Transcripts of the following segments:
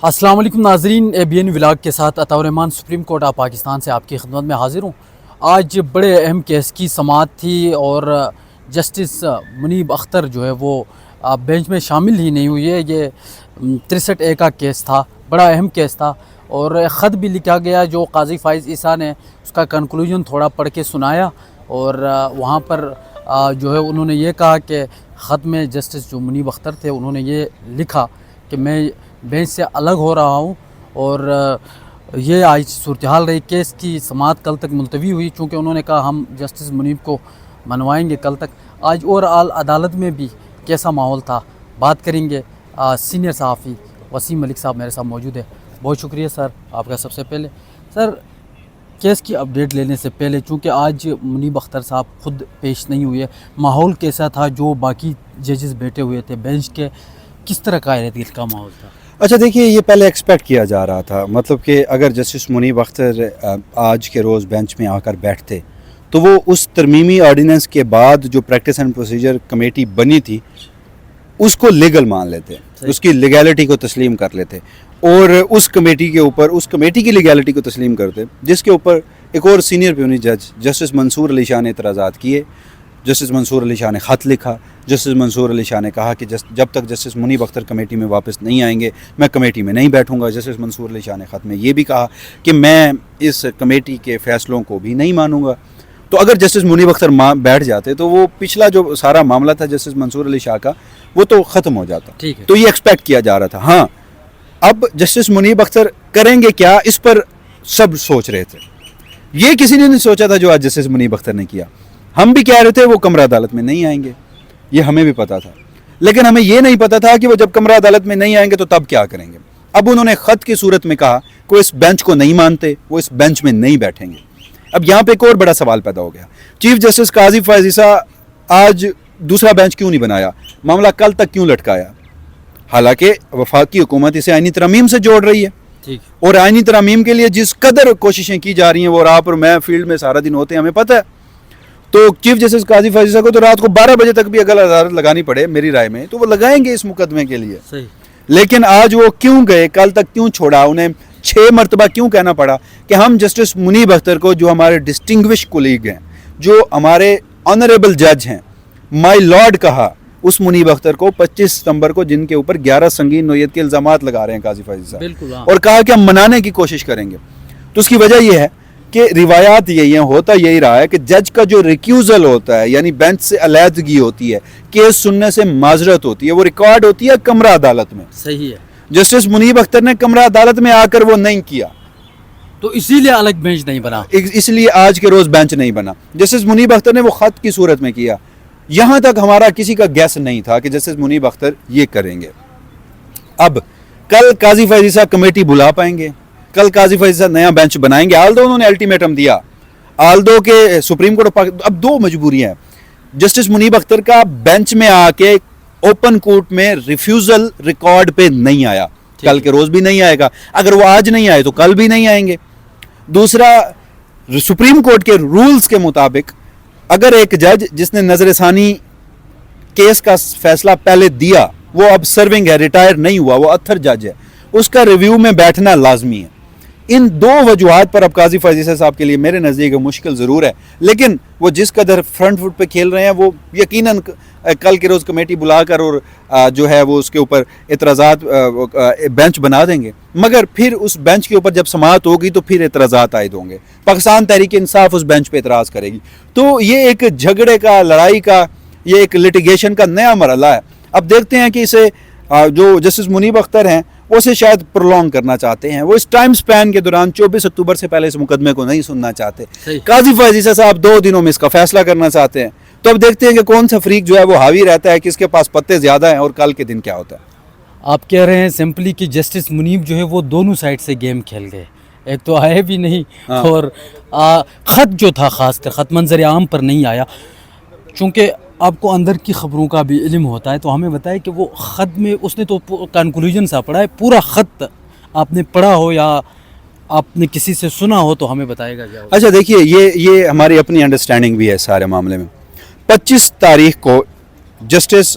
السلام علیکم ناظرین، ABN ولاگ کے ساتھ عطاء الرحمان سپریم کورٹ آف پاکستان سے آپ کی خدمت میں حاضر ہوں۔ آج بڑے اہم کیس کی سماعت تھی اور جسٹس منیب اختر جو ہے وہ بینچ میں شامل ہی نہیں ہوئی ہے۔ یہ 63A کا کیس تھا، بڑا اہم کیس تھا اور خط بھی لکھا گیا جو قاضی فائز عیسیٰ نے اس کا کنکلوژن تھوڑا پڑھ کے سنایا، اور وہاں پر جو ہے انہوں نے یہ کہا کہ خط میں جسٹس جو منیب اختر تھے انہوں نے یہ لکھا کہ میں بینچ سے الگ ہو رہا ہوں، اور یہ آج صورتحال رہی۔ کیس کی سماعت کل تک ملتوی ہوئی، چونکہ انہوں نے کہا ہم جسٹس منیب کو منوائیں گے کل تک۔ آج اوور آل عدالت میں بھی کیسا ماحول تھا، بات کریں گے۔ سینئر صحافی وسیم ملک صاحب میرے ساتھ موجود ہے۔ بہت شکریہ سر آپ کا۔ سب سے پہلے سر کیس کی اپڈیٹ لینے سے پہلے، چونکہ آج منیب اختر صاحب خود پیش نہیں ہوئے، ماحول کیسا تھا جو باقی ججز بیٹھے ہوئے تھے بینچ کے، کس طرح کا ارد گرد کا ماحول تھا؟ اچھا دیکھیے، یہ پہلے ایکسپیکٹ کیا جا رہا تھا، مطلب کہ اگر جسٹس منیب اختر آج کے روز بینچ میں آ کر بیٹھتے تو وہ اس ترمیمی آرڈیننس کے بعد جو پریکٹس اینڈ پروسیجر کمیٹی بنی تھی اس کو لیگل مان لیتے، اس کی لیگیلٹی کو تسلیم کر لیتے، اور اس کمیٹی کے اوپر اس کمیٹی کی لیگیلٹی کو تسلیم کرتے جس کے اوپر ایک اور سینئر پیونی جج جسٹس منصور علی شاہ نے اعتراضات کیے۔ جسٹس منصور علی شاہ نے خط لکھا۔ جسٹس منصور علی شاہ نے کہا کہ جب تک جسٹس منیب اختر کمیٹی میں واپس نہیں آئیں گے میں کمیٹی میں نہیں بیٹھوں گا۔ جسٹس منصور علی شاہ نے خط میں یہ بھی کہا کہ میں اس کمیٹی کے فیصلوں کو بھی نہیں مانوں گا۔ تو اگر جسٹس منیب اختر بیٹھ جاتے تو وہ پچھلا جو سارا معاملہ تھا جسٹس منصور علی شاہ کا وہ تو ختم ہو جاتا۔ تو یہ ایکسپیکٹ کیا جا رہا تھا۔ ہاں، اب جسٹس منیب اختر کریں گے کیا، اس پر سب سوچ رہے تھے۔ یہ کسی نے نہیں سوچا تھا جو آج جسٹس منیب اختر نے کیا۔ ہم بھی کہہ رہے تھے وہ کمرہ عدالت میں نہیں آئیں گے، یہ ہمیں بھی پتا تھا، لیکن ہمیں یہ نہیں پتا تھا کہ وہ جب کمرہ عدالت میں نہیں آئیں گے تو تب کیا کریں گے۔ اب انہوں نے خط کی صورت میں کہا کہ وہ اس بینچ کو نہیں مانتے، وہ اس بینچ میں نہیں بیٹھیں گے۔ اب یہاں پہ ایک اور بڑا سوال پیدا ہو گیا، چیف جسٹس قاضی فائز عیسیٰ آج دوسرا بینچ کیوں نہیں بنایا، معاملہ کل تک کیوں لٹکایا، حالانکہ وفاقی حکومت اسے آئینی ترامیم سے جوڑ رہی ہے، اور آئینی ترامیم کے لیے جس قدر کوششیں کی جا رہی ہیں وہ، اور آپ اور میں فیلڈ میں سارا دن ہوتے ہیں، ہمیں پتہ ہے۔ تو چیف جسٹس قاضی فائز عیسیٰ کو تو رات کو 12 بجے تک بھی اگر عدالت لگانی پڑے میری رائے میں تو وہ لگائیں گے اس مقدمے کے لیے۔ لیکن آج وہ کیوں گئے، کل تک کیوں چھوڑا، انہیں 6 مرتبہ کیوں کہنا پڑا کہ ہم جسٹس منیب اختر کو، جو ہمارے ڈسٹنگوش کولیگ ہیں، جو ہمارے آنریبل جج ہیں، مائی لارڈ کہا اس منیب اختر کو 25 ستمبر کو، جن کے اوپر 11 سنگین نوعیت کے الزامات لگا رہے ہیں قاضی فائز عیسیٰ، اور کہا کہ ہم منانے کی کوشش کریں گے۔ تو اس کی وجہ یہ ہے کہ روایات یہی ہیں، ہوتا یہی رہا ہے کہ جج کا جو ریکیوزل ہوتا ہے، یعنی بینچ سے علیحدگی ہوتی ہے، کیس سننے سے معذرت ہوتی ہے، وہ ریکارڈ ہوتی ہے کمرہ عدالت میں۔ صحیح ہے۔ جسٹس منیب اختر نے کمرہ عدالت میں آ کر وہ نہیں کیا، تو اسی لیے الگ بینچ نہیں بنا، اس لیے آج کے روز بینچ نہیں بنا۔ جسٹس منیب اختر نے وہ خط کی صورت میں کیا۔ یہاں تک ہمارا کسی کا گیس نہیں تھا کہ جسٹس منیب اختر یہ کریں گے۔ اب کل قاضی فائز عیسیٰ کمیٹی بلا پائیں گے، کل قاضی فائز عیسیٰ نیا بینچ بنائیں گے، آلدو انہوں نے الٹیمیٹم دیا، آلدو کے سپریم کورٹ۔ اب 2 مجبوریاں ہیں، جسٹس منیب اختر کا بینچ میں آ کے اوپن کورٹ میں ریفیوزل ریکارڈ پہ نہیں آیا، کل کے روز بھی نہیں آئے گا، اگر وہ آج نہیں آئے تو کل بھی نہیں آئیں گے۔ دوسرا، سپریم کورٹ کے رولز کے مطابق اگر ایک جج جس نے نظر ثانی کیس کا فیصلہ پہلے دیا وہ اب سرونگ ہے، ریٹائر نہیں ہوا، وہ اتھر جج ہے، اس کا ریویو میں بیٹھنا لازمی ہے۔ ان 2 وجوہات پر اب قاضی فائز عیسیٰ صاحب کے لیے میرے نزدیک مشکل ضرور ہے، لیکن وہ جس قدر فرنٹ فٹ پہ کھیل رہے ہیں وہ یقیناً کل کے روز کمیٹی بلا کر اور جو ہے وہ اس کے اوپر اعتراضات بینچ بنا دیں گے، مگر پھر اس بینچ کے اوپر جب سماعت ہوگی تو پھر اعتراضات عائد ہوں گے، پاکستان تحریک انصاف اس بینچ پہ اعتراض کرے گی۔ تو یہ ایک جھگڑے کا، لڑائی کا، یہ ایک لٹیگیشن کا نیا مرحلہ ہے۔ اب دیکھتے ہیں کہ اسے جو جسٹس منیب اختر ہیں وہ اسے شاید پرولونگ کرنا چاہتے ہیں، وہ اس ٹائم سپین کے دوران 24 اکتوبر سے پہلے اس مقدمے کو نہیں سننا چاہتے۔ قاضی فائز عیسیٰ صاحب 2 دنوں میں اس کا فیصلہ کرنا چاہتے ہیں۔ تو اب دیکھتے ہیں کہ کون سا فریق جو ہے وہ حاوی رہتا ہے، کس کے پاس پتے زیادہ ہیں، اور کل کے دن کیا ہوتا ہے۔ آپ کہہ رہے ہیں سمپلی کہ جسٹس منیب جو ہے وہ دونوں سائڈ سے گیم کھیل گئے، ایک تو آئے بھی نہیں، اور خط جو تھا، خاص کر خط منظر عام پر نہیں آیا۔ چونکہ آپ کو اندر کی خبروں کا بھی علم ہوتا ہے تو ہمیں بتائے کہ وہ خط میں اس نے تو کنکلوژن سا پڑھا ہے، پورا خط آپ نے پڑھا ہو یا آپ نے کسی سے سنا ہو تو ہمیں بتائے گا کیا؟ اچھا دیکھیے، یہ ہماری اپنی انڈرسٹینڈنگ بھی ہے سارے معاملے میں۔ 25 تاریخ کو جسٹس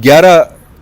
11